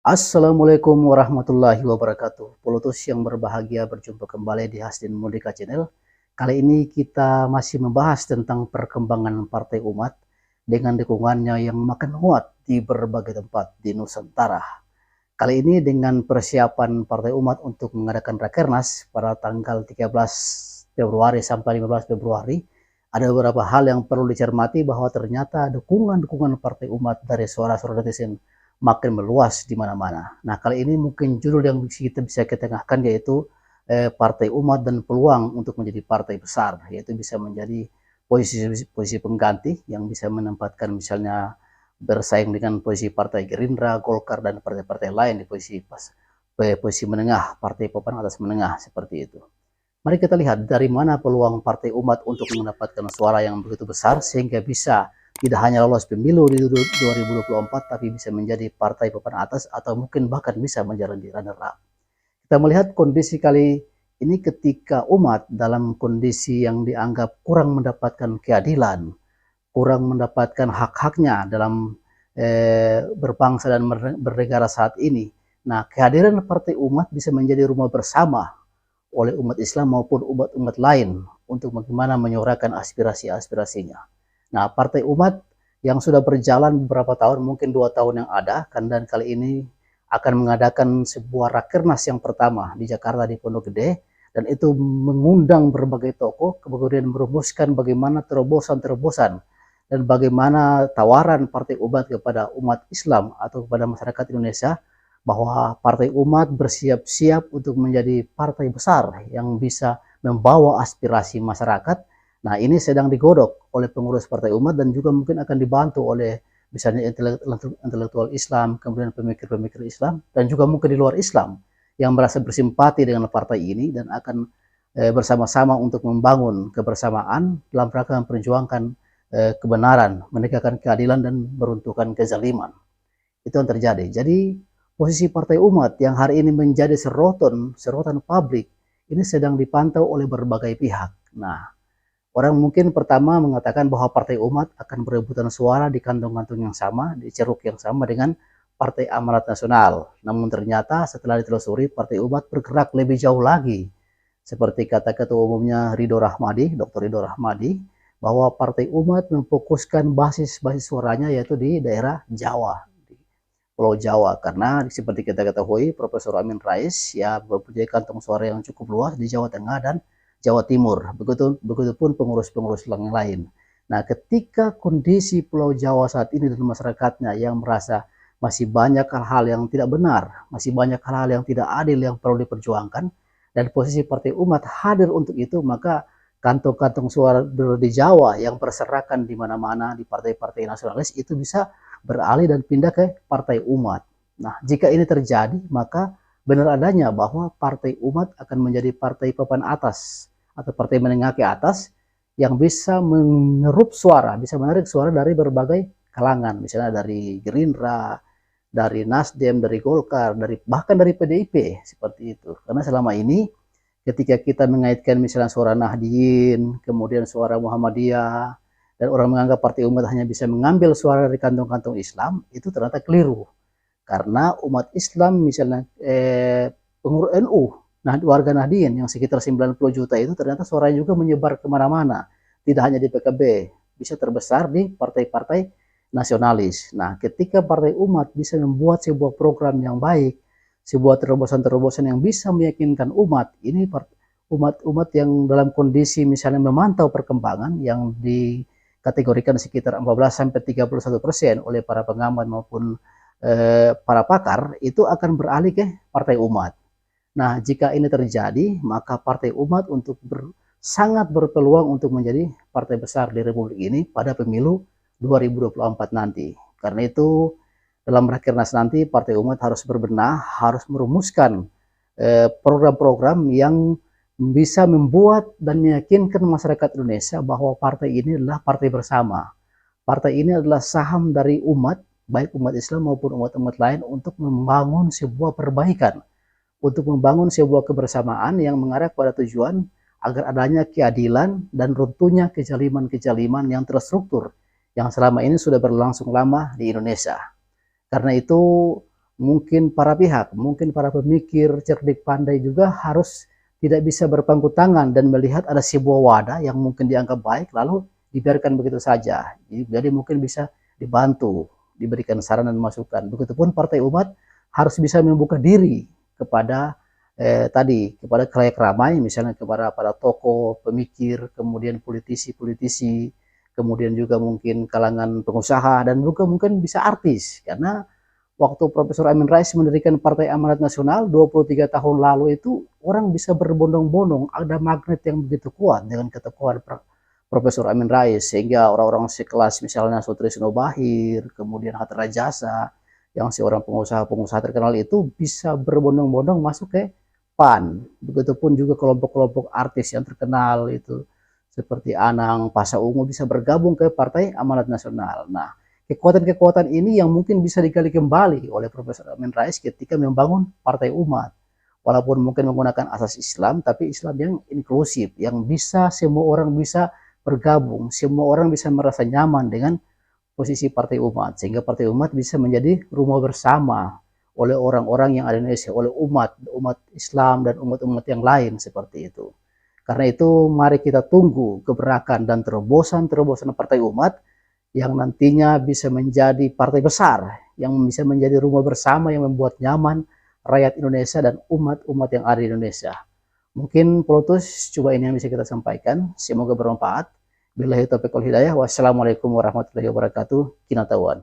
Assalamualaikum warahmatullahi wabarakatuh. Pelotus yang berbahagia berjumpa kembali di Hasdin Merdeka Channel. Kali ini kita masih membahas tentang perkembangan Partai Umat dengan dukungannya yang makin kuat di berbagai tempat di Nusantara. Kali ini dengan persiapan Partai Umat untuk mengadakan Rakernas pada tanggal 13 Februari sampai 15 Februari, ada beberapa hal yang perlu dicermati bahwa ternyata dukungan-dukungan Partai Umat dari suara-suara netizen makin meluas di mana-mana. Nah, kali ini mungkin judul yang kita bisa ketengahkan yaitu Partai Umat dan peluang untuk menjadi partai besar, yaitu bisa menjadi posisi pengganti yang bisa menempatkan misalnya bersaing dengan posisi Partai Gerindra, Golkar, dan partai-partai lain di posisi menengah, partai papan atas menengah seperti itu. Mari kita lihat dari mana peluang Partai Umat untuk mendapatkan suara yang begitu besar sehingga bisa tidak hanya lolos pemilu di 2024 tapi bisa menjadi partai papan atas atau mungkin bahkan bisa menjadi runner up. Kita melihat kondisi kali ini ketika umat dalam kondisi yang dianggap kurang mendapatkan keadilan, kurang mendapatkan hak-haknya dalam berbangsa dan bernegara saat ini. Nah, kehadiran Partai Umat bisa menjadi rumah bersama oleh umat Islam maupun umat-umat lain untuk bagaimana menyuarakan aspirasi-aspirasinya. Nah, Partai Umat yang sudah berjalan beberapa tahun, mungkin 2 tahun yang ada, dan kali ini akan mengadakan sebuah rakernas yang pertama di Jakarta di Pondok Gede, dan itu mengundang berbagai tokoh, kemudian merumuskan bagaimana terobosan-terobosan dan bagaimana tawaran Partai Umat kepada umat Islam atau kepada masyarakat Indonesia bahwa Partai Umat bersiap-siap untuk menjadi partai besar yang bisa membawa aspirasi masyarakat. Nah, ini sedang digodok oleh pengurus Partai Umat dan juga mungkin akan dibantu oleh misalnya intelektual Islam, kemudian pemikir-pemikir Islam, dan juga mungkin di luar Islam yang merasa bersimpati dengan partai ini dan akan bersama-sama untuk membangun kebersamaan dalam rangka memperjuangkan kebenaran, menegakkan keadilan dan meruntuhkan kezaliman. Itu yang terjadi. Jadi posisi Partai Umat yang hari ini menjadi serotan publik ini sedang dipantau oleh berbagai pihak. Nah, orang mungkin pertama mengatakan bahwa Partai Umat akan berebutan suara di kantong-kantong yang sama, di ceruk yang sama dengan Partai Amanat Nasional. Namun ternyata setelah ditelusuri, Partai Umat bergerak lebih jauh lagi. Seperti kata Ketua Umumnya Ridho Rahmadi, Dr. Ridho Rahmadi, bahwa Partai Umat memfokuskan basis suaranya yaitu di daerah Jawa, di Pulau Jawa. Karena seperti kita ketahui, Profesor Amin Rais ya mempunyai kantong suara yang cukup luas di Jawa Tengah dan Jawa Timur, begitupun pengurus-pengurus yang lain. Nah, ketika kondisi Pulau Jawa saat ini dan masyarakatnya yang merasa masih banyak hal-hal yang tidak benar, masih banyak hal-hal yang tidak adil yang perlu diperjuangkan, dan posisi Partai Umat hadir untuk itu, maka kantong-kantong suara di Jawa yang berserakan di mana-mana di partai-partai nasionalis itu bisa beralih dan pindah ke Partai Umat. Nah, jika ini terjadi, maka benar adanya bahwa Partai Umat akan menjadi partai papan atas atau partai menengah ke atas yang bisa menyerap suara, bisa menarik suara dari berbagai kalangan, misalnya dari Gerindra, dari Nasdem, dari Golkar, bahkan dari PDIP, seperti itu. Karena selama ini ketika kita mengaitkan misalnya suara Nahdien, kemudian suara Muhammadiyah, dan orang menganggap Partai Umat hanya bisa mengambil suara dari kantong-kantong Islam, itu ternyata keliru. Karena umat Islam misalnya pengurus NU, nah, warga Nahdien yang sekitar 90 juta itu ternyata suaranya juga menyebar kemana-mana. Tidak hanya di PKB, bisa terbesar di partai-partai nasionalis. Nah, ketika Partai Umat bisa membuat sebuah program yang baik, sebuah terobosan-terobosan yang bisa meyakinkan umat, ini umat-umat yang dalam kondisi misalnya memantau perkembangan yang dikategorikan sekitar 14-31% oleh para pengamat maupun para pakar, itu akan beralih ke Partai Umat. Nah, jika ini terjadi, maka Partai Umat sangat berpeluang untuk menjadi partai besar di Republik ini pada pemilu 2024 nanti. Karena itu, dalam Rakernas nanti, Partai Umat harus berbenah, harus merumuskan program-program yang bisa membuat dan meyakinkan masyarakat Indonesia bahwa partai ini adalah partai bersama. Partai ini adalah saham dari umat, baik umat Islam maupun umat-umat lain, untuk membangun sebuah perbaikan, untuk membangun sebuah kebersamaan yang mengarah pada tujuan agar adanya keadilan dan runtuhnya kezaliman-kezaliman yang terstruktur yang selama ini sudah berlangsung lama di Indonesia. Karena itu mungkin para pihak, mungkin para pemikir cerdik pandai juga harus tidak bisa berpangku tangan dan melihat ada sebuah wadah yang mungkin dianggap baik lalu dibiarkan begitu saja. Jadi mungkin bisa dibantu, diberikan saran dan masukan. Begitupun Partai Umat harus bisa membuka diri kepada kepada khalayak ramai, misalnya kepada para tokoh, pemikir, kemudian politisi-politisi, kemudian juga mungkin kalangan pengusaha dan juga mungkin bisa artis, karena waktu Profesor Amin Rais mendirikan Partai Amanat Nasional 23 tahun lalu itu orang bisa berbondong-bondong, ada magnet yang begitu kuat dengan ketokohan Profesor Amin Rais, sehingga orang-orang sekelas misalnya Sutrisno Bahir, kemudian Hatta Rajasa, yang seorang pengusaha-pengusaha terkenal itu bisa berbondong-bondong masuk ke PAN. Begitupun juga kelompok-kelompok artis yang terkenal itu seperti Anang, Pasha Ungu bisa bergabung ke Partai Amanat Nasional. Nah, kekuatan-kekuatan ini yang mungkin bisa digali kembali oleh Profesor Amin Rais ketika membangun Partai Umat. Walaupun mungkin menggunakan asas Islam, tapi Islam yang inklusif, yang bisa semua orang bisa bergabung, semua orang bisa merasa nyaman dengan posisi Partai Umat, sehingga Partai Umat bisa menjadi rumah bersama oleh orang-orang yang ada di Indonesia, oleh umat Islam dan umat-umat yang lain seperti itu. Karena itu mari kita tunggu gebrakan dan terobosan-terobosan Partai Umat yang nantinya bisa menjadi partai besar, yang bisa menjadi rumah bersama yang membuat nyaman rakyat Indonesia dan umat-umat yang ada di Indonesia. Mungkin Plotus, coba ini yang bisa kita sampaikan. Semoga bermanfaat. Billahi taufiq wal hidayah. Wassalamualaikum warahmatullahi wabarakatuh. Kinatawan.